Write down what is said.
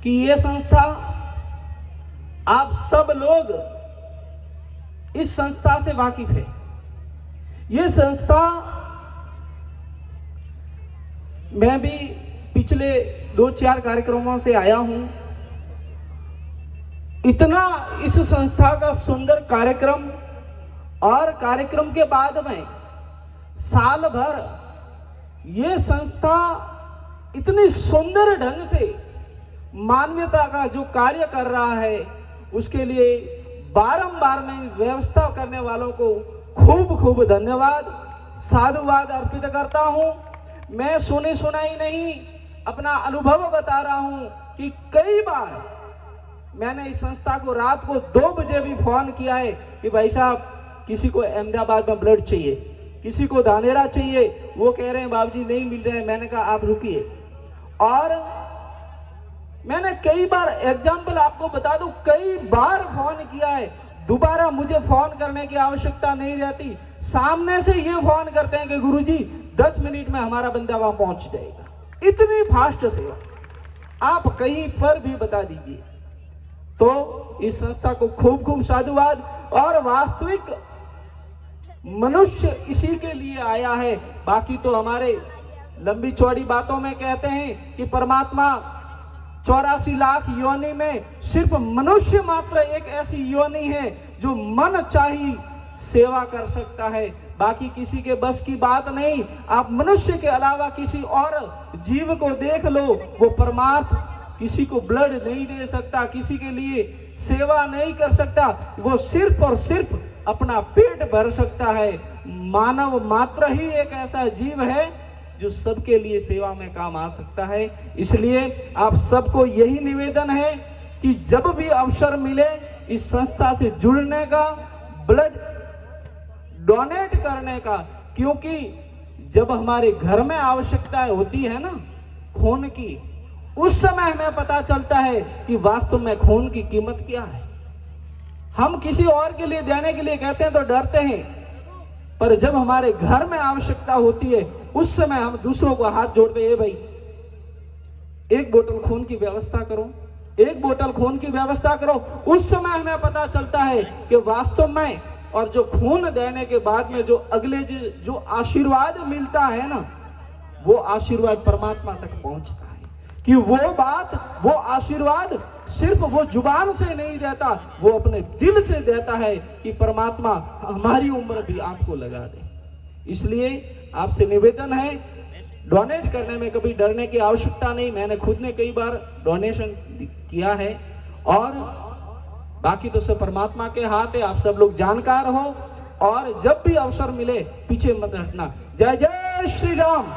कि ये संस्था, आप सब लोग इस संस्था से वाकिफ है। ये संस्था मैं भी पिछले 2-4 कार्यक्रमों से आया हूं। इतना इस संस्था का सुंदर कार्यक्रम, और कार्यक्रम के बाद में साल भर ये संस्था इतनी सुंदर ढंग से मानवता का जो कार्य कर रहा है, उसके लिए बारंबार मैं व्यवस्था करने वालों को खूब खूब धन्यवाद, साधुवाद अर्पित करता हूं। मैं सुनी सुनाई नहीं, अपना अनुभव बता रहा हूं कि कई बार मैंने इस संस्था को रात को 2 बजे भी फोन किया है कि भाई साहब किसी को अहमदाबाद में ब्लड चाहिए, किसी को धानेरा चाहिए, वो कह रहे हैं बाबूजी नहीं मिल रहे हैं। मैंने कहा आप रुकिए। और मैंने कई बार, एग्जाम्पल आपको बता दूं, कई बार फोन किया है, दोबारा मुझे फोन करने की आवश्यकता नहीं रहती। सामने से ये फोन करते हैं कि गुरुजी 10 मिनट में हमारा बंदा वहां पहुंच जाएगा। इतनी फास्ट सेवा आप कहीं पर भी बता दीजिए। तो इस संस्था को खूब खूब साधुवाद। और वास्तविक मनुष्य इसी के लिए आया है। बाकी तो हमारे लंबी चौड़ी बातों में कहते हैं कि परमात्मा 84 लाख योनि में सिर्फ मनुष्य मात्र एक ऐसी योनि है जो मन चाही सेवा कर सकता है। बाकी किसी के बस की बात नहीं। आप मनुष्य के अलावा किसी और जीव को देख लो, वो परमार्थ किसी को ब्लड नहीं दे सकता, किसी के लिए सेवा नहीं कर सकता। वो सिर्फ और सिर्फ अपना पेट भर सकता है। मानव मात्र ही एक ऐसा जीव है जो सबके लिए सेवा में काम आ सकता है। इसलिए आप सबको यही निवेदन है कि जब भी अवसर मिले इस संस्था से जुड़ने का, ब्लड डोनेट करने का, क्योंकि जब हमारे घर में आवश्यकता होती है ना खून की, उस समय हमें पता चलता है कि वास्तव में खून की कीमत क्या है। हम किसी और के लिए देने के लिए कहते हैं तो डरते हैं, पर जब हमारे घर में आवश्यकता होती है उस समय हम दूसरों को हाथ जोड़ते हैं, भाई 1 बोतल खून की व्यवस्था करो, 1 बोतल खून की व्यवस्था करो। उस समय हमें पता चलता है कि वास्तव में, और जो खून देने के बाद में जो अगले जो आशीर्वाद मिलता है ना, वो आशीर्वाद परमात्मा तक पहुंचता है। कि वो बात, वो आशीर्वाद सिर्फ वो जुबान से नहीं देता, वो अपने दिल से देता है कि परमात्मा हमारी उम्र भी आपको लगा दे। इसलिए आपसे निवेदन है, डोनेट करने में कभी डरने की आवश्यकता नहीं। मैंने खुद ने कई बार डोनेशन किया है। और बाकी तो सब परमात्मा के हाथ है। आप सब लोग जानकार हो, और जब भी अवसर मिले पीछे मत हटना। जय जय श्री राम।